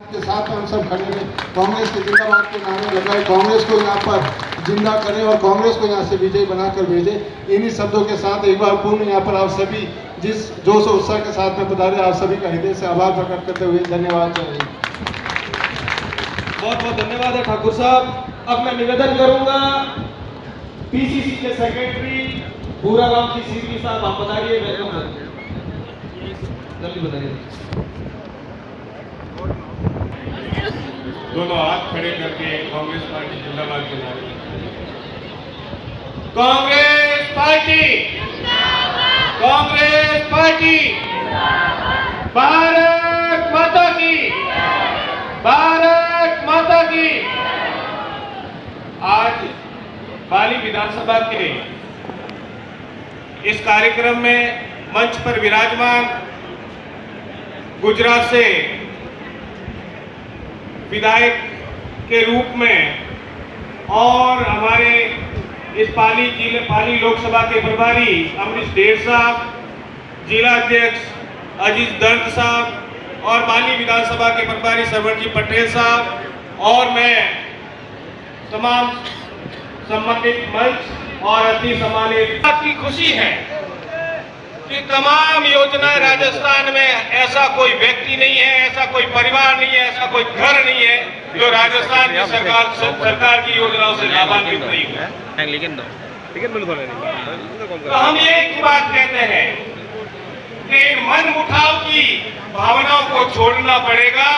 के साथ हम सब खड़े हैं। कांग्रेस के जिंदाबाद के नारे लगाए, कांग्रेस को यहाँ पर जिंदा करें और कांग्रेस को यहाँ से विजयी बनाकर भेजें। इन्हीं शब्दों के साथ एक बार पूर्ण यहाँ पर आप सभी जिस जोश और उत्साह के साथ में पधारे, आप सभी का हृदय से आभार प्रकट करते हुए धन्यवाद। बहुत बहुत धन्यवाद है ठाकुर साहब। अब मैं निवेदन करूंगा पीसीसी के सेक्रेटरी पूरा गांव की सीपी साहब, आप बताइए। वेलकम, जल्दी बताइए। दोनों हाथ खड़े करके कांग्रेस पार्टी जिंदाबाद के नारे। कांग्रेस पार्टी, कांग्रेस पार्टी, भारत माता की, भारत माता की। आज पाली विधानसभा के इस कार्यक्रम में मंच पर विराजमान गुजरात से विधायक के रूप में और हमारे इस पाली लोकसभा के प्रभारी अमरीश ढेर साहब, जिला अध्यक्ष अजीज दर्द साहब और पाली विधानसभा के प्रभारी सरवणजी पटेल साहब और मैं तमाम संबंधित मंच और अति सम्मानित की खुशी है कि तमाम योजनाएं राजस्थान में ऐसा कोई व्यक्ति नहीं है, ऐसा कोई परिवार नहीं है, ऐसा कोई घर नहीं है जो राजस्थान की सरकार की योजनाओं से लाभान्वित नहीं हुआ। लेकिन तो हम एक बात कहते हैं कि मन मुठाव की भावनाओं को छोड़ना पड़ेगा।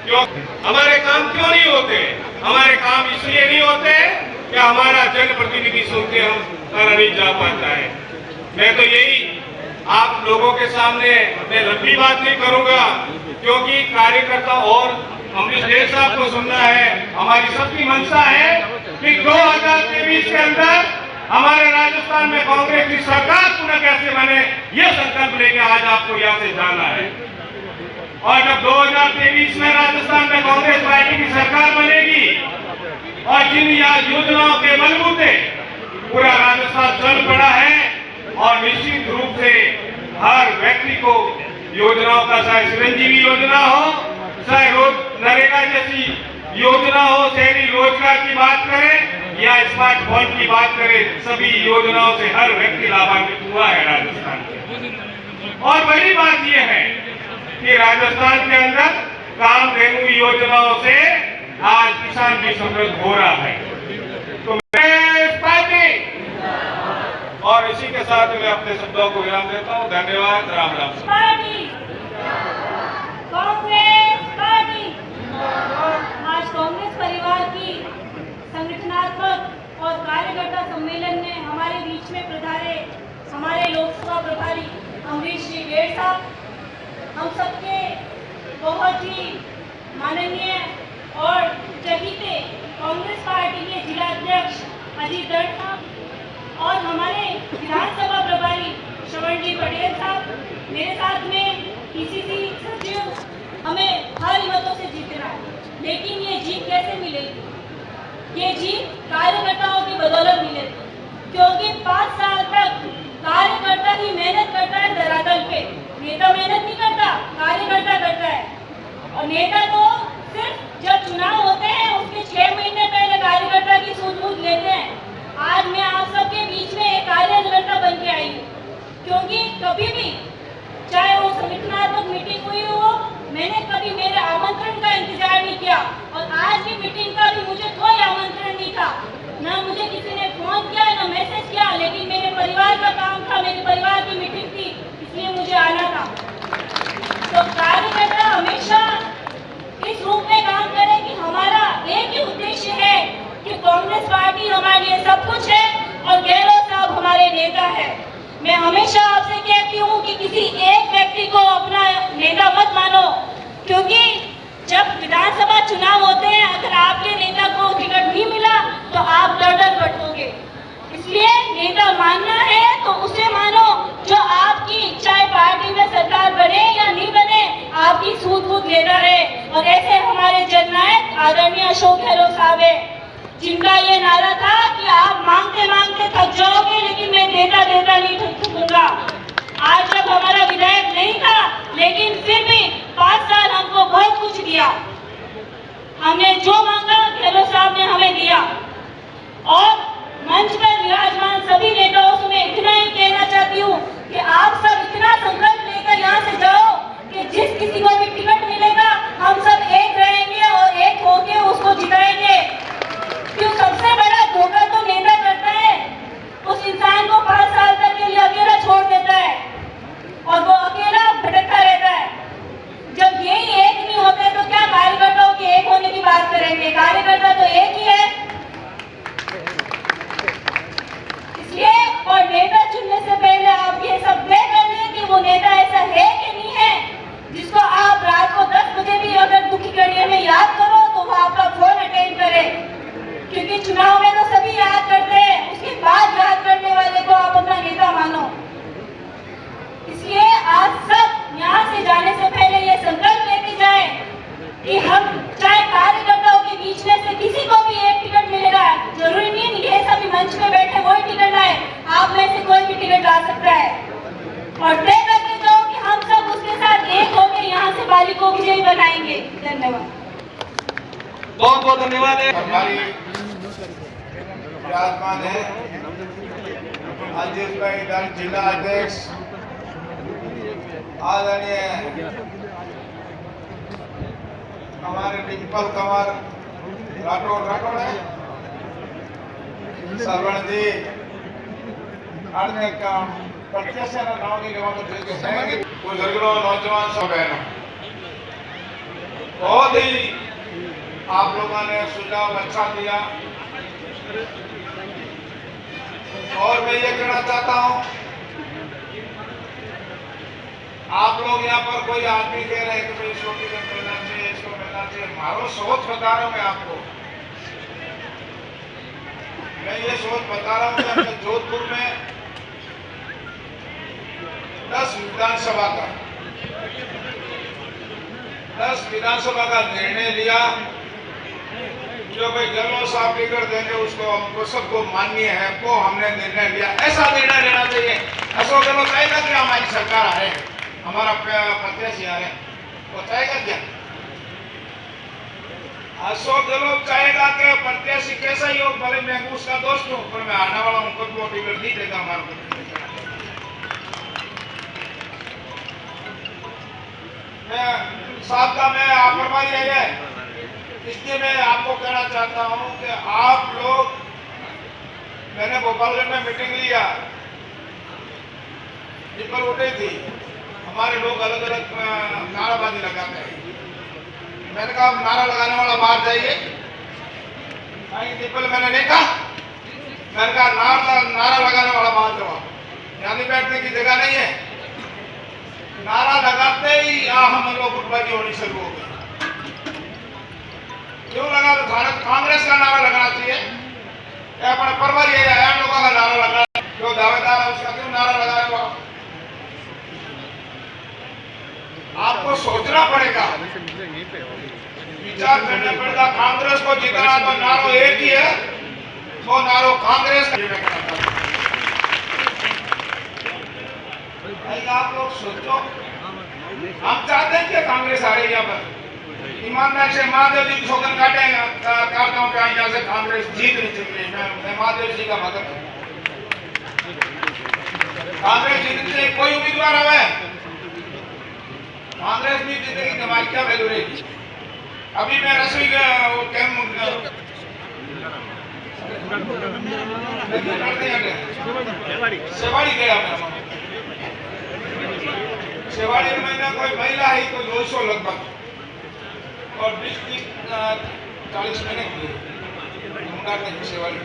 क्यों हमारे काम क्यों नहीं होते? हमारे काम इसलिए नहीं होते कि हमारा जनप्रतिनिधि सुनते हम कर नहीं जा पाता है। मैं तो यही आप लोगों के सामने मैं लंबी बात नहीं करूंगा क्योंकि कार्यकर्ता और अमरीश ढेर साहब को सुनना है। हमारी सबकी मंशा है कि 2023 के अंदर हमारे राजस्थान में कांग्रेस की सरकार पुनः कैसे बने, ये संकल्प लेके आज आपको यहाँ से जाना है। और जब 2023 में राजस्थान में कांग्रेस पार्टी की सरकार बनेगी और जिन योजनाओं के बलबूते पूरा राजस्थान चल पड़ा है और निश्चित रूप से हर व्यक्ति को योजनाओं का, चाहे चिरंजीवी योजना हो, चाहे नरेगा जैसी योजना हो, शहरी रोजगार की बात करें या स्मार्टफोन की बात करें, सभी योजनाओं से हर व्यक्ति लाभान्वित हुआ है राजस्थान के। और बड़ी बात यह है कि राजस्थान के अंदर कामधेनु योजनाओं से आज किसान भी समृद्ध हो रहा है। तो पार्टी और इसी के साथ मैं अपने शब्दों को विराम देता हूँ। धन्यवाद। राम राम। कांग्रेस पार्टी आज कांग्रेस परिवार की संगठनात्मक और कार्यकर्ता सम्मेलन में हमारे बीच में पधारे हमारे लोकसभा प्रभारी अमरीश जी ढेर साहब, हम सबके बहुत ही माननीय और चहीते कांग्रेस पार्टी के जिला अध्यक्ष अजीत दर्द साहब और हमारे विधानसभा प्रभारी श्रवणजी पटेल साहब, मेरे साथ में पीसीसी सचिव, हमें भारी मतों से जीतना है। लेकिन ये जीत कैसे मिलेगी? ये जीत कार्यकर्ताओं की बदौलत मिलेगी क्योंकि 5 साल तक कार्यकर्ता ही मेहनत करता है धरातल पे। नेता मेहनत नहीं करता, कार्यकर्ता करता है। और नेता तो सिर्फ जब चुनाव होते हैं उसके 6 महीने पहले कार्यकर्ता की सूझबूझ लेते हैं। आज मैं आप सबके बीच में एक कार्यकर्ता बन के आई हूँ क्योंकि कभी भी चाहे वो संगठनात्मक मीटिंग हुई हो, मैंने कभी मेरे आमंत्रण का इंतजार नहीं किया और आज की मीटिंग का भी मुझे कोई आमंत्रण नहीं था, ना मुझे किसी ने फोन किया ना मैसेज किया, लेकिन मेरे परिवार का काम था, मेरे परिवार की मीटिंग थी, इसलिए मुझे आना था। तो कार्यकर्ता हमेशा इस रूप में काम करे कि हमारा एक ही उद्देश्य है कि कांग्रेस पार्टी हमारे लिए सब कुछ है और गहलोत साहब हमारे नेता है। मैं हमेशा आपसे कहती हूँ कि किसी एक व्यक्ति को अपना नेता मत मानो क्योंकि जब विधानसभा चुनाव होते हैं अगर आपके नेता को टिकट नहीं मिला तो आप दर भटकोगे। इसलिए नेता मानना है तो उसे मानो जो आपकी, चाहे पार्टी में सरकार बने या नहीं बने, आपकी सूझबूझ लेता है। और ऐसे हमारे जननायक आदरणीय अशोक गहलोत साहब है जिनका ये नारा था कि आप मांगते मांगते थक जाओगे लेकिन मैं देता देता नहीं थकूंगा। आज जब हमारा विधायक नहीं था, लेकिन फिर भी 5 साल हमको बहुत कुछ दिया। हमने जो मांगा गहलोत साहब ने हमें दिया। और मंच पर विराजमान सभी नेताओं से मैं इतना ही कहना चाहती हूँ कि आप सब इतना संकल्प लेकर यहाँ से जाओ कि जिस किसी को भी टिकट मिलेगा हम सब एक रहेंगे और एक होके उसको जिताएंगे। क्यों सबसे बड़ा धोखा तो नेता करता है, उस इंसान को 5 साल तक के लिए अकेला छोड़ देता है और वो अकेला भटकता रहता है। जब यही एक नहीं होते तो क्या कार्यकर्ताओं के एक होने की बात करेंगे? कार्यकर्ता तो एक ही है। इसलिए और नेता चुनने से पहले आप ये सब तय कर लें कि वो नेता ऐसा है कि नहीं है, जिसको आप रात को 10 बजे भी अगर दुखी घड़ियों में याद करो तो वो आपका फोन अटेंड करे। क्योंकि चुनाव में तो सभी याद करते हैं, उसके बाद याद करने वाले को आप अपना नेता मानो। इसलिए आज सब यहाँ से जाने से पहले ये संकल्प लेके जाएं कि हम चाहे कार्यकर्ताओं के बीच में से किसी को भी एक टिकट मिलेगा, जरूरी नहीं ये सभी मंच में बैठे वही टिकट लाए, आप में से कोई भी टिकट ला सकता है। और तय करके जाओ कि हम सब उसके साथ एक होकर यहाँ से बाली को विजयी बनाएंगे। धन्यवाद। बहुत बहुत धन्यवाद है। हमारी विराजमान है अजीत भाई दल जिला अध्यक्ष आदरणीय हमारे डिम्पल कंवर राठौड़ है, श्रवण जी अन्य काम प्रत्यक्ष नाव की बुजुर्गों नौजवान सब बहनों, बहुत ही आप लोगों ने सुझाव अच्छा दिया। और मैं ये कहना चाहता हूं, आप लोग यहाँ पर कोई आदमी कह रहे हैं कि भाई इसको टिकट मिलना चाहिए, इसको मिलना चाहिए। मारो सोच बता रहा हूं मैं आपको, मैं ये सोच बता रहा हूं कि हमने जोधपुर में 10 विधानसभा का निर्णय लिया जो भाई गहलोत साहब टिकट देंगे उसको हमको सबको मान्य है, वो हमने निर्णय लिया। ऐसा निर्णय लेना चाहिए। अशोक गहलोत चाहेगा कि हमारी सरकार आए, हमारा प्रत्याशी आए, वो चाहेगा क्या? अशोक गहलोत चाहेगा कि प्रत्याशी कैसा ही हो, भले मैं उसका दोस्त हूँ पर मैं आने वाला हूँ, कभी वो टिकट नहीं देगा हमारे को। मैं साहब का मैं लापरवाही है, इसलिए मैं आपको कहना चाहता हूं कि आप लोग, मैंने गोपालगंज में मीटिंग लिया, दीपल उठे थी, हमारे लोग अलग अलग नाराबाजी लगाते हैं। मैंने कहा नारा लगाने वाला बाहर जाइए, दीपल मैंने नहीं कहा, मैंने कहा नारा लगाने वाला बाहर जाओ, यहाँ बैठने की जगह नहीं है। नारा लगाते ही हम लोग गुटबाजी होनी शुरू हो गई। क्यों लगा? तो भारत कांग्रेस का नारा लगाना चाहिए, अपने परवारी है हम लोगों का नारा लगा, जो दावेदार है उसका क्यों नारा लगा रहे हो? आपको सोचना पड़ेगा, विचार करना पड़ेगा। कांग्रेस को जिताना तो नारो एक ही है, वो नारो कांग्रेस का। आप लोग सोचो, हम चाहते हैं कि कांग्रेस आ रही है, यहाँ पर ईमानदार से महादेव जी की सौगंध काटता हूँ कि यहाँ से कांग्रेस जीत नहीं चाहिए। मैं महादेव जी का भगत हूँ, कांग्रेस जीतने से कोई उम्मीदवार आवे, कांग्रेस नहीं जीतेगी, हमारी क्या वैल्यू रहेगी? अभी मैं रसोई सेवाड़ी गया, मैं सेवाड़ी में कोई महिला है कोई 200 लगभग, और 20-40 मिनट सेवाड़ी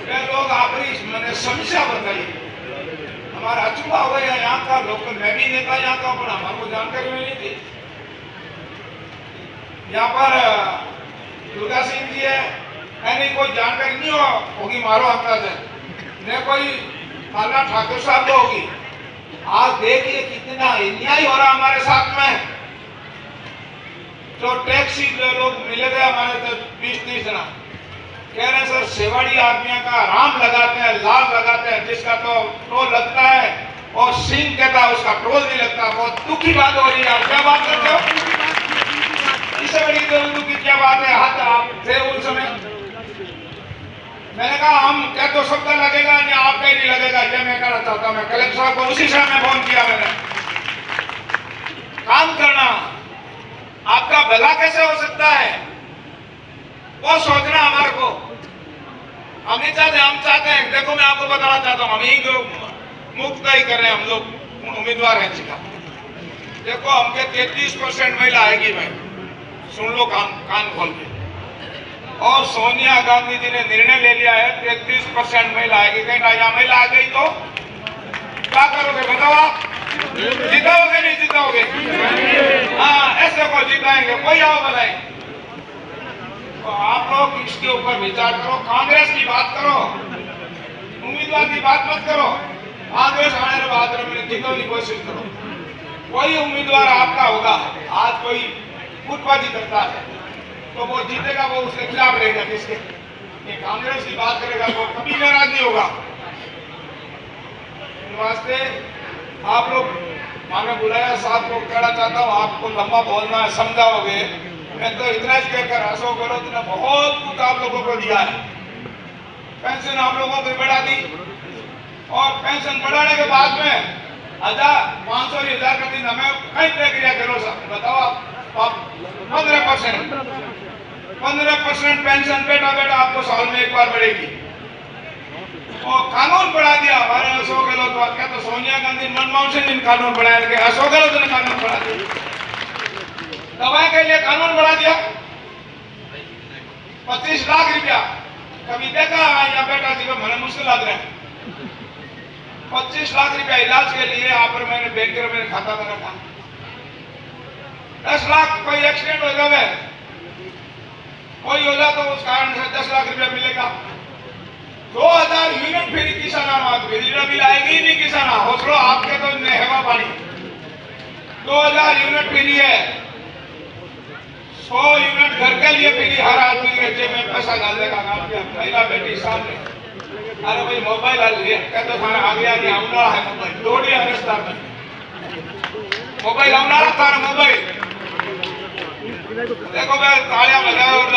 में लोग आपकी मैंने समस्या बताई, हमारा अचूबा हो गया यहाँ का लोग, मैं भी नेता यहाँ का, पर हमारे को जानकारी नहीं थी। यहाँ पर दुर्गा सिंह जी है, नहीं कोई जानकारी नहीं होगी, मारो अंदाज है, न कोई माला ठाकुर साहब को होगी। आज देखिए कितना अन्याय हो रहा हमारे साथ में। जो टैक्सी लोग मिले थे हमारे तो 20-30 जना कह रहे सर सेवाड़ी आदमियों का राम लगाते हैं, लाल लगाते हैं, जिसका तो टोल लगता है और सिंह कहता उसका टोल नहीं लगता। बहुत दुखी बात हो रही है। आप क्या बात करते हो? इससे बड़ी दुखी क्या बात है? हाथ आप थे उस समय। मैंने कहा हम क्या तो शब्द लगेगा या आपका ही नहीं लगेगा, ये मैं कहना चाहता हूं। मैं कलेक्टर साहब को उसी समय फोन किया मैंने। काम करना, आपका भला कैसे हो सकता है वो सोचना हमारे को। हम नहीं चाहते, हम चाहते हैं, देखो मैं आपको बताना चाहता हूँ, हम ही मुक्त ही कर रहे हैं। हम लोग उम्मीदवार हैं जिला। देखो हमके 33% महिला आएगी भाई, सुन लो कान खोल के। और सोनिया गांधी जी ने निर्णय ले लिया है 33% महिला आएगी। कहीं ना यहाँ महिला आ गई तो क्या करोगे बताओ आप? जिताओगे नहीं जिताओगे? हाँ ऐसे को जिताएंगे, कोई आओ बताएंगे। तो आप लोग इसके ऊपर विचार करो। कांग्रेस की बात करो, उम्मीदवार की बात मत करो। कांग्रेस आने बात जीतने की कोशिश करो। कोई उम्मीदवार आपका होगा, आज कोई गुटबाजी करता है तो वो जीतेगा, वो उसके खिलाफ रहेगा। किसके? ये कांग्रेस की बात करेगा तो कभी नाराज नहीं होगा। वास्ते आप लोग माने बुलाया साहब को कहना चाहता हूँ, आपको लंबा बोलना है, समझाओगे। मैं तो इतना ही कहकर अशोक गहलोत ने बहुत कुछ आप लोगों को दिया है। पेंशन आप लोगों को बढ़ा दी और पेंशन बढ़ाने के बाद में 500 1000 का दिन हमें कई प्रक्रिया करो साहब बताओ आप 15% पेंशन बेटा आपको साल में एक बार बढ़ेगी। और कानून बढ़ा दिया हमारे अशोक गहलोत। क्या तो सोनिया गांधी मनमोहन सिंह ने कानून बढ़ाया, लेकिन अशोक गहलोत ने कानून बढ़ा दिया। दवाई के लिए कानून बढ़ा दिया 25 लाख रुपया। कभी देखा यहाँ बेटा जी को मैंने मुश्किल लग रहा है। 25 लाख रुपया इलाज के लिए यहाँ पर मैंने बैंक में मेरे खाता में रखा। 10 लाख कोई एक्सीडेंट हो जाए, कोई हो जाए तो उस कारण से 10 लाख रुपया मिलेगा। 2000 यूनिट फ्री किसान, बिजली बिल आएगी नहीं किसान। हौसलो आपके तो हेवा पानी। 2000 यूनिट फ्री है, 100 यूनिट घर के लिए फ्री। हर आदमी के जेब में पैसा डाल देगा। महिला बेटी सामने, अरे भाई मोबाइल आ लिए कहते थाने आ गया कि आउना है मोबाइल दौड़िया रस्ता में मोबाइल आउना था मोबाइल। देखो मैं तालियां बजाओ और